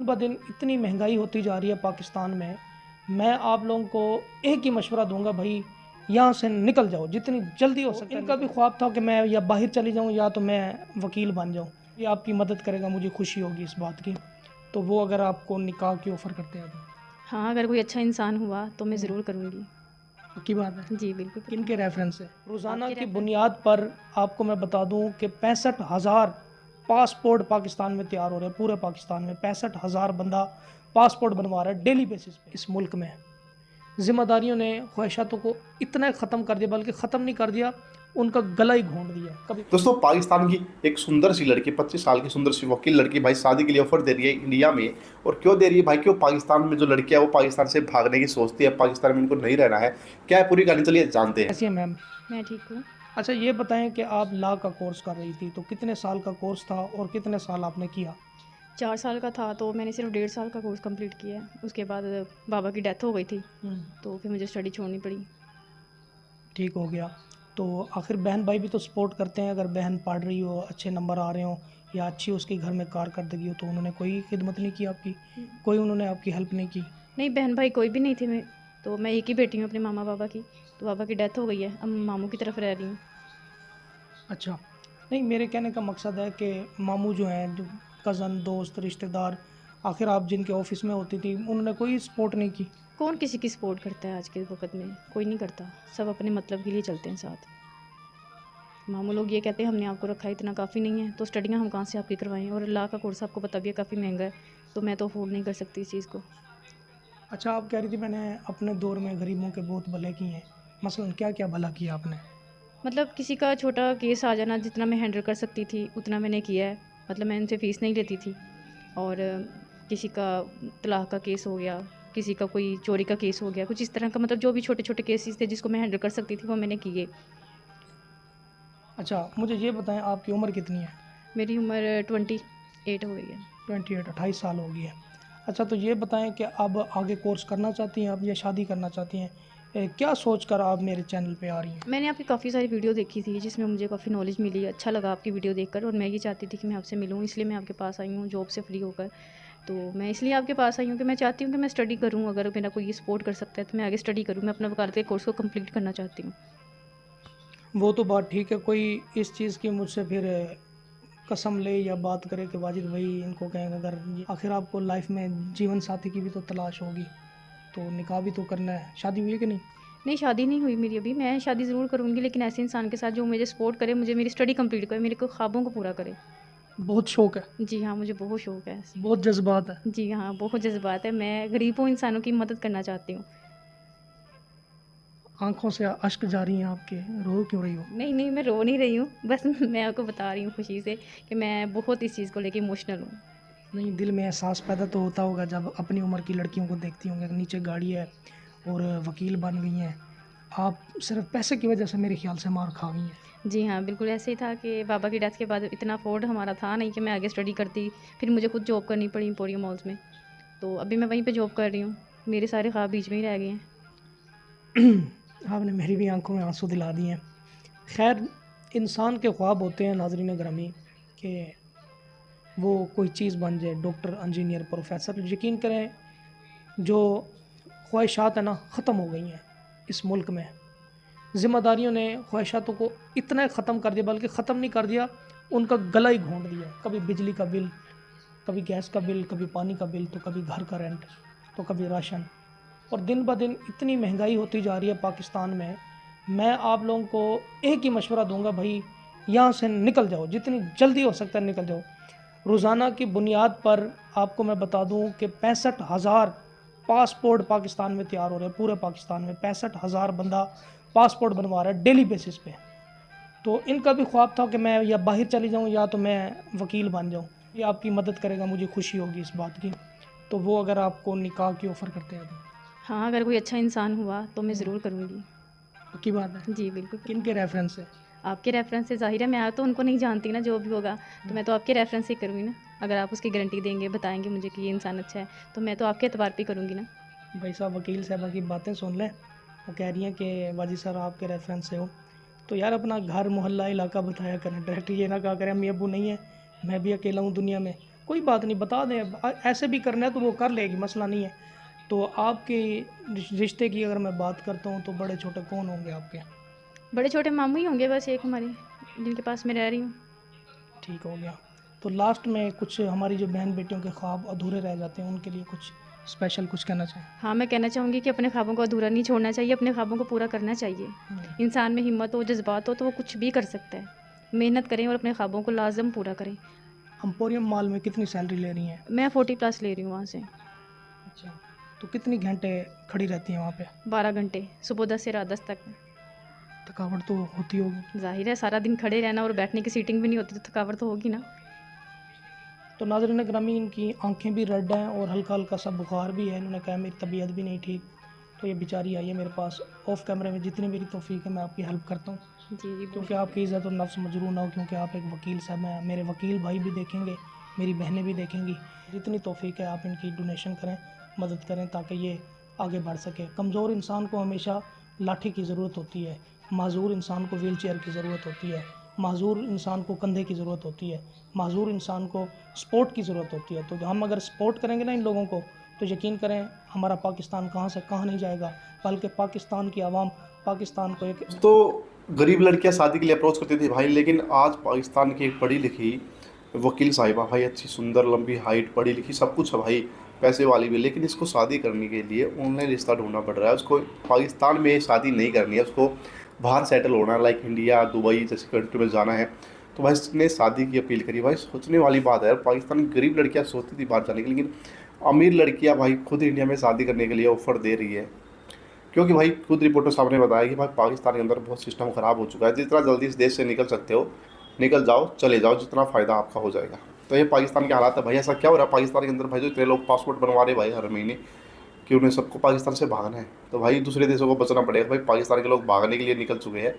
ब दिन इतनी महंगाई होती जा रही है पाकिस्तान में। मैं आप लोगों को एक ही मशवरा दूंगा भाई, यहाँ से निकल जाओ जितनी जल्दी हो सकता है। इनका भी ख्वाब था कि मैं या बाहर चली जाऊँ या तो मैं वकील बन जाऊँ। ये आपकी मदद करेगा, मुझे खुशी होगी इस बात की। तो वो अगर आपको निकाह की ऑफ़र करते हैं तो हाँ, अगर कोई अच्छा इंसान हुआ तो मैं ज़रूर करूँगी। पक्की बात है। जी, बिल्कुल किन के रेफरेंस से? रोज़ाना आपके की रेफरेंस बुनियाद पर आपको मैं बता दूं कि 65,000 पासपोर्ट पाकिस्तान में तैयार हो रहे हैं। पूरे पाकिस्तान में 65,000 बंदा पासपोर्ट बनवा रहा है डेली बेसिस पे। इस मुल्क में ज़िम्मेदारियों ने ख्वाहिशातों को इतना ख़त्म कर दिया, बल्कि ख़त्म नहीं कर दिया, उनका गला ही घोंट दिया। कभी दोस्तों, पाकिस्तान की एक सुंदर सी लड़की, 25 साल की सुंदर सी वकील लड़की भाई शादी के लिए ऑफर दे रही है इंडिया में। और क्यों दे रही है भाई? क्यों पाकिस्तान में जो लड़कियां वो पाकिस्तान से भागने की सोचती है, पाकिस्तान में इनको नहीं रहना है, क्या है पूरी कहानी, चलिए जानते हैं। कैसी है मैम? मैं ठीक हूँ। अच्छा ये बताएं कि आप लॉ का कोर्स कर रही थी, तो कितने साल का कोर्स था और कितने साल आपने किया? 4 साल का था तो मैंने सिर्फ 1.5 साल का कोर्स कंप्लीट किया है। उसके बाद बाबा की डेथ हो गई थी, तो फिर मुझे स्टडी छोड़नी पड़ी। ठीक हो गया। तो आखिर बहन भाई भी तो सपोर्ट करते हैं। अगर बहन पढ़ रही हो, अच्छे नंबर आ रहे हो या अच्छी उसके घर में कारकर्दगी हो, तो उन्होंने कोई खिदमत नहीं की आपकी? कोई उन्होंने आपकी हेल्प नहीं की? नहीं, बहन भाई कोई भी नहीं थे। मैं एक ही बेटी हूँ अपने मामा बाबा की। तो बाबा की डेथ हो गई है, अब मामू की तरफ रह रही हूँ। अच्छा, नहीं मेरे कहने का मकसद है कि मामू जो हैं, जो कज़न, दोस्त, रिश्तेदार, आखिर आप जिनके ऑफिस में होती थी, उन्होंने कोई सपोर्ट नहीं की? कौन किसी की सपोर्ट करता है आज के वक्त में? कोई नहीं करता, सब अपने मतलब के लिए चलते हैं साथ। मामू लोग ये कहते हैं हमने आपको रखा है, इतना काफ़ी नहीं है, तो स्टडियाँ हम कहाँ से आपकी करवाएं? और लॉ का कोर्स आपको पता भी है काफ़ी महंगा है, तो मैं तो अफोर्ड नहीं कर सकती इस चीज़ को। अच्छा, आप कह रही थी मैंने अपने दौर में गरीबों के बहुत भले किए हैं। मसलन क्या क्या भला किया आपने? मतलब किसी का छोटा केस आ जाना, जितना मैं हैंडल कर सकती थी उतना मैंने किया है। मतलब मैं उनसे फ़ीस नहीं लेती थी। और किसी का तलाक का केस हो गया, किसी का कोई चोरी का केस हो गया, कुछ इस तरह का, मतलब जो भी छोटे छोटे केसेस थे जिसको मैं हैंडल कर सकती थी वो मैंने किए। अच्छा मुझे ये बताएं, आपकी उम्र कितनी है? मेरी उम्र 28 हो गई है। 28, 28 साल हो गई है। अच्छा तो ये बताएं कि अब आगे कोर्स करना चाहती हैं आप या शादी करना चाहती हैं? क्या सोच कर आप मेरे चैनल पे आ रही हैं? मैंने आपकी काफ़ी सारी वीडियो देखी थी जिसमें मुझे काफ़ी नॉलेज मिली, अच्छा लगा आपकी वीडियो देखकर, और मैं ये चाहती थी कि मैं आपसे मिलूँ, इसलिए मैं आपके पास आई हूँ जॉब से फ्री होकर। तो मैं इसलिए आपके पास आई हूँ कि मैं चाहती हूँ कि मैं स्टडी करूँ, अगर मेरा कोई सपोर्ट कर सकता है तो मैं आगे स्टडी करूँ। मैं अपना वकालत के कोर्स को कंप्लीट करना चाहती हूँ। वो तो बात ठीक है, कोई इस चीज़ की मुझसे फिर कसम ले या बात करे कि वाजिद भाई इनको कहें, अगर आखिर आपको लाइफ में जीवन साथी की भी तो तलाश होगी, तो निकाह भी तो करना है। शादी हुई है कि नहीं? नहीं, शादी नहीं हुई मेरी अभी। मैं शादी ज़रूर करूँगी, लेकिन ऐसे इंसान के साथ जो मुझे सपोर्ट करे, मुझे मेरी स्टडी कंप्लीट करे, मेरे को ख्वाबों को पूरा करे। बहुत शौक है, जी हाँ, मुझे बहुत शौक़ है। बहुत जज्बात है। जी हाँ, बहुत जज्बात है। मैं गरीबों इंसानों की मदद करना चाहती हूँ। आंखों से अश्क जारी हैं आपके, रो क्यों रही हो? नहीं नहीं, मैं रो नहीं रही हूँ, बस मैं आपको बता रही हूँ खुशी से कि मैं बहुत इस चीज़ को लेके इमोशनल हूँ। नहीं, दिल में एहसास पैदा तो होता होगा जब अपनी उम्र की लड़कियों को देखती होंगे, नीचे गाड़ी है और वकील बन गई हैं। आप सिर्फ पैसे की वजह से मेरे ख्याल से मार खा गई हैं। जी हाँ, बिल्कुल ऐसे ही था कि बाबा की डेथ के बाद इतना अफोर्ड हमारा था नहीं कि मैं आगे स्टडी करती। फिर मुझे खुद जॉब करनी पड़ी एम्पोरियम मॉल्स में, तो अभी मैं वहीं पे जॉब कर रही हूँ। मेरे सारे ख्वाब बीच में ही रह गए हैं। आपने मेरी भी आंखों में आंसू दिला दिए हैं। खैर, इंसान के ख्वाब होते हैं नाज़रीन ग्रामी कि वो कोई चीज़ बन जाए, डॉक्टर, इंजीनियर, प्रोफेसर। यकीन करें, जो ख्वाहिशात है ना, ख़त्म हो गई हैं इस मुल्क में। ज़िम्मेदारियों ने ख्वाहिशातों को इतना ख़त्म कर दिया, बल्कि ख़त्म नहीं कर दिया, उनका गला ही घोंट दिया। कभी बिजली का बिल, कभी गैस का बिल, कभी पानी का बिल, तो कभी घर का रेंट, तो कभी राशन। और दिन ब दिन इतनी महंगाई होती जा रही है पाकिस्तान में। मैं आप लोगों को एक ही मशवरा दूंगा भाई, यहाँ से निकल जाओ जितनी जल्दी हो सकता है, निकल जाओ। रोज़ाना की बुनियाद पर आपको मैं बता दूं कि 65,000 पासपोर्ट पाकिस्तान में तैयार हो रहे हैं। पूरे पाकिस्तान में 65,000 बंदा पासपोर्ट बनवा रहा है डेली बेसिस पे। तो इनका भी ख्वाब था कि मैं या बाहर चली जाऊं या तो मैं वकील बन जाऊं। ये आपकी मदद करेगा, मुझे खुशी होगी इस बात की। तो वो अगर आपको निकाह की ऑफ़र करते हैं तो हाँ, अगर कोई अच्छा इंसान हुआ तो मैं ज़रूर करूँगी। पक्की बात है। जी, बिल्कुल। किन के रेफरेंस से? आपके रेफ़रेंस से ज़ाहिर है, मैं तो उनको नहीं जानती ना, जो भी होगा, तो मैं तो आपके रेफ़रेंस से ही करूँगी ना। अगर आप उसकी गारंटी देंगे, बताएँगे मुझे कि ये इंसान अच्छा है, तो मैं तो आपके एतबार पे करूँगी ना। भाई साहब, वकील साहबा की बातें सुन लें। वो कह रही हैं कि वाजिद सर आपके रेफरेंस से हो, तो यार अपना घर, मोहल्ला, इलाका बताया करें। डायरेक्ट ये ना कहा करें अम्मी अब्बू नहीं है, मैं भी अकेला हूँ दुनिया में, कोई बात नहीं, बता दें, ऐसे भी करना है तो वो कर लेगी, मसला नहीं है। तो आपके रिश्ते की अगर मैं बात करता हूँ तो बड़े छोटे कौन होंगे आपके? बड़े छोटे मामू ही होंगे बस एक हमारे, जिनके पास मैं रह रही हूँ। ठीक हो गया। तो लास्ट में कुछ हमारी जो बहन बेटियों के ख्वाब अधूरे रह जाते हैं उनके लिए कुछ स्पेशल कुछ कहना चाहें? हाँ, मैं कहना चाहूँगी कि अपने ख्वाबों को अधूरा नहीं छोड़ना चाहिए, अपने ख्वाबों को पूरा करना चाहिए। इंसान में हिम्मत हो, जज्बात हो तो वो कुछ भी कर सकता है। मेहनत करें और अपने ख्वाबों को लाजम पूरा करें। एम्पोरियम मॉल में कितनी सैलरी ले रही हैं? मैं 40+ ले रही हूँ वहाँ से। अच्छा, तो कितनी घंटे खड़ी रहती हैं वहाँ पे? 12 घंटे, सुबह 10 से रात 10 तक। थकावट तो होती होगी? जाहिर है, सारा दिन खड़े रहना और बैठने की सीटिंग भी नहीं होती तो थकावट तो होगी ना। तो नाज़रीन ग्रामी, इनकी आंखें भी रेड हैं और हल्का हल्का सा बुखार भी है। इन्होंने कहा मेरी तबीयत भी नहीं ठीक, तो ये बेचारी आई है मेरे पास। ऑफ कैमरे में जितनी मेरी तौफीक है मैं आपकी हेल्प करता हूँ, जी क्योंकि आपकी इज़्ज़त और नफ्स मजरूह ना हो, क्योंकि आप एक वकील साहब हैं। मेरे वकील भाई भी देखेंगे, मेरी बहनें भी देखेंगी। जितनी तौफीक है आप इनकी डोनेशन करें, मदद करें ताकि ये आगे बढ़ सके। कमज़ोर इंसान को हमेशा लाठी की ज़रूरत होती है, माजूर इंसान को व्हील चेयर की ज़रूरत होती है, माजूर इंसान को कंधे की ज़रूरत होती है, माजूर इंसान को सपोर्ट की ज़रूरत होती है। तो हम अगर सपोर्ट करेंगे ना इन लोगों को, तो यकीन करें हमारा पाकिस्तान कहाँ से कहाँ नहीं जाएगा, बल्कि पाकिस्तान की आवाम पाकिस्तान को एक तो गरीब लड़कियां शादी के लिए अप्रोच करती थी भाई, लेकिन आज पाकिस्तान की एक पढ़ी लिखी वकील साहिबा भाई, अच्छी सुंदर लंबी हाइट, पढ़ी लिखी सब कुछ है भाई, पैसे वाली भी, लेकिन इसको शादी करने के लिए ऑनलाइन रिश्ता ढूंढना पड़ रहा है। उसको पाकिस्तान में शादी नहीं करनी है, उसको बाहर सेटल होना है, लाइक इंडिया दुबई जैसी कंट्री में जाना है। तो भाई इसने शादी की अपील करी। भाई सोचने वाली बात है, पाकिस्तान की गरीब लड़कियाँ सोचती थी बाहर जाने की, लेकिन अमीर लड़कियाँ भाई खुद इंडिया में शादी करने के लिए ऑफ़र दे रही है। क्योंकि भाई खुद रिपोर्टर साहब ने बताया कि भाई पाकिस्तान के अंदर बहुत सिस्टम ख़राब हो चुका है। जितना जल्दी इस देश से निकल सकते हो निकल जाओ, चले जाओ, जितना फ़ायदा आपका हो जाएगा। तो ये पाकिस्तान के हालात है भाई। ऐसा क्या हो रहा है पाकिस्तान के अंदर भाई, जो इतने लोग पासपोर्ट बनवा रहे भाई हर महीने, कि उन्हें सबको पाकिस्तान से भागना है। तो भाई दूसरे देशों को बचना पड़ेगा भाई, पाकिस्तान के लोग भागने के लिए निकल चुके हैं।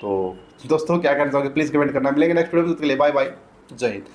तो दोस्तों क्या कहना चाहोगे प्लीज़ कमेंट करना। मिलेंगे नेक्स्ट वीडियो में, तब तक के लिए बाय बाय, जय हिंद।